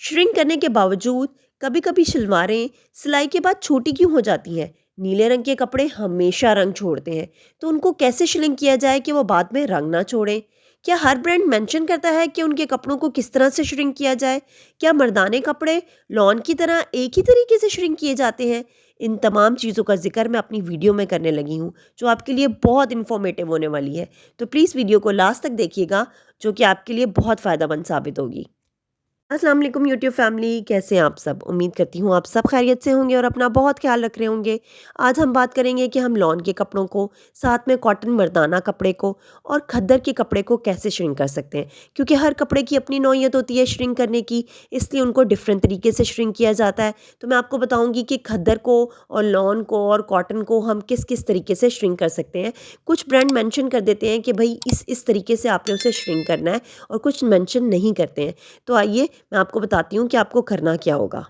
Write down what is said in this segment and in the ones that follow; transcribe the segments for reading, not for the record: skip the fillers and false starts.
Shrink करने के बावजूद कभी कभी शलवारें सिलाई के बाद छोटी क्यों हो जाती हैं। नीले रंग के कपड़े हमेशा रंग छोड़ते हैं, तो उनको कैसे श्रिंक किया जाए कि वो बाद में रंग ना छोड़ें। क्या हर ब्रांड मेंशन करता है कि उनके कपड़ों को किस तरह से श्रिंक किया जाए? क्या मर्दाने कपड़े लॉन की तरह एक ही तरीके से श्रिंक किए जाते हैं? इन तमाम चीज़ों का जिक्र मैं अपनी वीडियो में करने लगी हूँ, जो आपके लिए बहुत इन्फॉर्मेटिव होने वाली है। तो प्लीज़ वीडियो को लास्ट तक देखिएगा, जो कि आपके लिए बहुत फ़ायदेमंद साबित होगी। अस्सलाम वालेकुम यूट्यूब फैमिली, कैसे हैं आप सब? उम्मीद करती हूँ आप सब खैरियत से होंगे और अपना बहुत ख्याल रख रहे होंगे। आज हम बात करेंगे कि हम लॉन के कपड़ों को, साथ में कॉटन मर्दाना कपड़े को और खद्दर के कपड़े को कैसे श्रिंक कर सकते हैं। क्योंकि हर कपड़े की अपनी नौइयत होती है श्रिंक करने की, इसलिए उनको डिफरेंट तरीके से श्रिंक किया जाता है। तो मैं आपको बताऊँगी कि खद्दर को और लॉन को और कॉटन को हम किस किस तरीके से श्रिंक कर सकते हैं। कुछ ब्रांड मेंशन कर देते हैं कि भाई इस तरीके से आपने उसे श्रिंक करना है, और कुछ मेंशन नहीं करते हैं। तो आइए मैं आपको बताती हूँ कि आपको करना क्या होगा।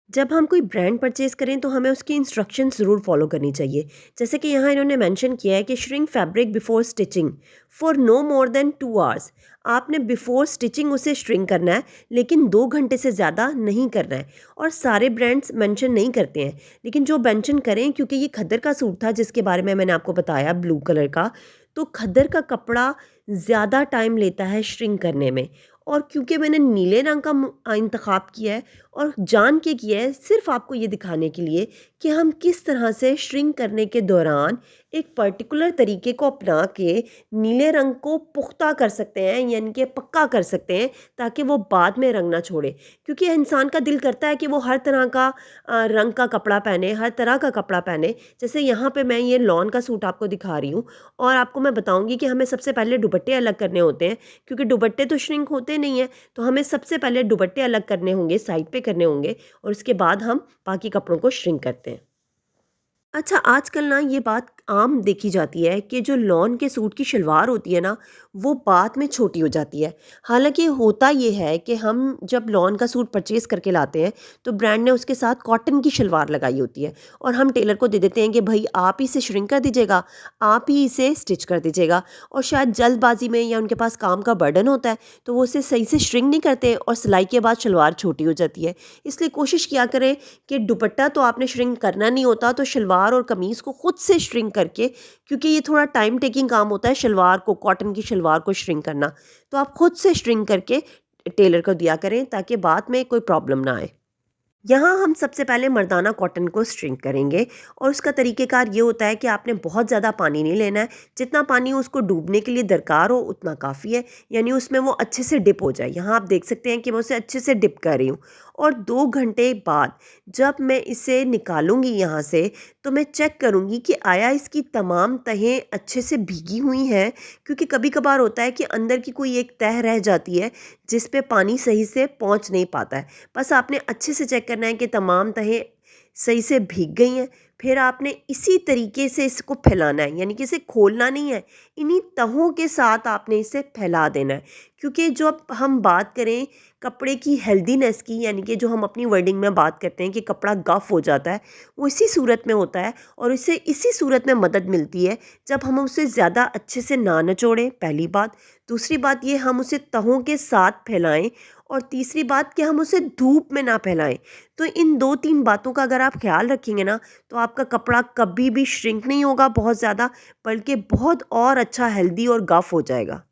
जब हम कोई ब्रांड परचेज़ करें तो हमें उसकी इंस्ट्रक्शंस ज़रूर फॉलो करनी चाहिए। जैसे कि यहाँ इन्होंने मेंशन किया है कि shrink fabric before stitching for no more than 2 hours. आपने बिफोर स्टिचिंग उसे श्रिंक करना है, लेकिन 2 घंटे से ज़्यादा नहीं करना है। और सारे ब्रांड्स मेंशन नहीं करते हैं, लेकिन जो मेंशन करें, क्योंकि ये खद्दर का सूट था जिसके बारे में मैंने आपको बताया ब्लू कलर का, तो खद्दर का कपड़ा ज़्यादा टाइम लेता है श्रिंक करने में। और क्योंकि मैंने नीले रंग का इंतखाब किया है और जान के किया है, सिर्फ आपको ये दिखाने के लिए कि हम किस तरह से श्रिंक करने के दौरान एक पर्टिकुलर तरीके को अपना के नीले रंग को पुख्ता कर सकते हैं, यानी कि पक्का कर सकते हैं, ताकि वो बाद में रंग ना छोड़े। क्योंकि इंसान का दिल करता है कि वो हर तरह का रंग का कपड़ा पहने, हर तरह का कपड़ा पहने। जैसे यहाँ पे मैं ये लॉन का सूट आपको दिखा रही हूँ, और आपको मैं बताऊँगी कि हमें सबसे पहले दुपट्टे अलग करने होते हैं, क्योंकि दुपट्टे तो श्रिंक होते नहीं हैं। तो हमें सबसे पहले दुपट्टे अलग करने होंगे, साइड पे करने होंगे, और उसके बाद हम बाकी कपड़ों को श्रिंक करते हैं। अच्छा, आजकल ना ये बात आम देखी जाती है कि जो लॉन के सूट की शलवार होती है ना, वो बाद में छोटी हो जाती है। हालाँकि होता ये है कि हम जब लॉन का सूट परचेज़ करके लाते हैं, तो ब्रांड ने उसके साथ कॉटन की शलवार लगाई होती है, और हम टेलर को दे देते हैं कि भई आप ही इसे श्रिंक कर दीजिएगा, आप ही इसे स्टिच कर दीजिएगा। और शायद जल्दबाज़ी में या उनके पास काम का बर्डन होता है, तो वो उसे सही से श्रिंक नहीं करते और सिलाई के बाद शलवार छोटी हो जाती है। इसलिए कोशिश किया करें कि दुपट्टा तो आपने श्रिंक करना नहीं होता, तो शलवार और कमीज़ को खुद से श्रिंक करके, क्योंकि ये थोड़ा टाइम टेकिंग काम होता है शलवार को, कॉटन की शलवार को श्रिंक करना, तो आप खुद से श्रिंक करके टेलर को दिया करें, ताकि बाद में कोई प्रॉब्लम ना आए। यहाँ हम सबसे पहले मर्दाना कॉटन को श्रिंक करेंगे, और उसका तरीक़ेकार ये होता है कि आपने बहुत ज़्यादा पानी नहीं लेना है। जितना पानी उसको डूबने के लिए दरकार हो उतना काफ़ी है, यानी उसमें वो अच्छे से डिप हो जाए। यहाँ आप देख सकते हैं कि मैं उसे अच्छे से डिप कर रही हूँ। और 2 घंटे बाद जब मैं इसे निकालूंगी यहाँ से, तो मैं चेक करूँगी कि आया इसकी तमाम तहें अच्छे से भीगी हुई हैं, क्योंकि कभी कभार होता है कि अंदर की कोई एक तह रह जाती है जिस पे पानी सही से पहुँच नहीं पाता है। बस आपने अच्छे से चेक करना है कि तमाम तहें सही से भीग गई हैं। फिर आपने इसी तरीके से इसको फैलाना है, यानी कि इसे खोलना नहीं है, इन्हीं तहों के साथ आपने इसे फैला देना है। क्योंकि जब हम बात करें कपड़े की हेल्दीनेस की, यानी कि जो हम अपनी वर्डिंग में बात करते हैं कि कपड़ा गफ़ हो जाता है, वो इसी सूरत में होता है। और इससे इसी सूरत में मदद मिलती है जब हम उसे ज़्यादा अच्छे से ना निचोड़ें, पहली बात। दूसरी बात ये, हम उसे तहों के साथ फैलाएं। और तीसरी बात कि हम उसे धूप में ना फैलाएं। तो इन 2-3 बातों का अगर आप ख्याल रखेंगे ना, तो आपका कपड़ा कभी भी श्रिंक नहीं होगा बहुत ज़्यादा, बल्कि बहुत और अच्छा हेल्दी और गफ़ हो जाएगा।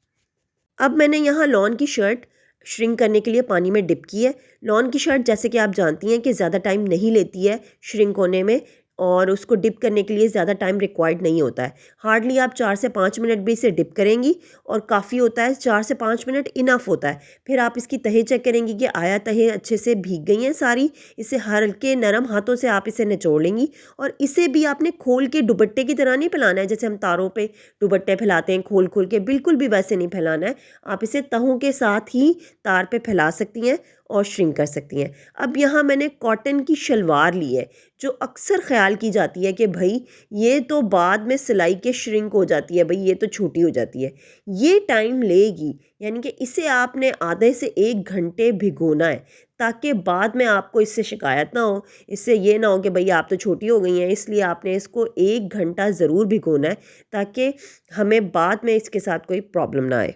अब मैंने यहाँ लॉन की शर्ट श्रिंक करने के लिए पानी में डिप की है। लॉन की शर्ट, जैसे कि आप जानती हैं, कि ज़्यादा टाइम नहीं लेती है श्रिंक होने में, और उसको डिप करने के लिए ज़्यादा टाइम रिक्वायर्ड नहीं होता है। हार्डली आप 4 से 5 मिनट भी इसे डिप करेंगी और काफ़ी होता है। 4 से 5 मिनट इनफ होता है। फिर आप इसकी तहें चेक करेंगी कि आया तहें अच्छे से भीग गई हैं सारी। इसे हल्के नरम हाथों से आप इसे निचोड़ लेंगी, और इसे भी आपने खोल के दुपट्टे की तरह नहीं फैलाना है, जैसे हम तारों पे दुपट्टे फैलाते हैं खोल खोल के, बिल्कुल भी वैसे नहीं फैलाना है। आप इसे तहों के साथ ही तार पे फैला सकती हैं और श्रिंक कर सकती हैं। अब यहाँ मैंने कॉटन की शलवार ली है, जो अक्सर ख्याल की जाती है कि भाई ये तो बाद में सिलाई के श्रिंक हो जाती है, भाई ये तो छोटी हो जाती है। ये टाइम लेगी, यानी कि इसे आपने आधे से 1 घंटे भिगोना है, ताकि बाद में आपको इससे शिकायत ना हो। इससे ये ना हो कि भई आप तो छोटी हो गई हैं, इसलिए आपने इसको 1 घंटा ज़रूर भिगोना है, ताकि हमें बाद में इसके साथ कोई प्रॉब्लम ना आए।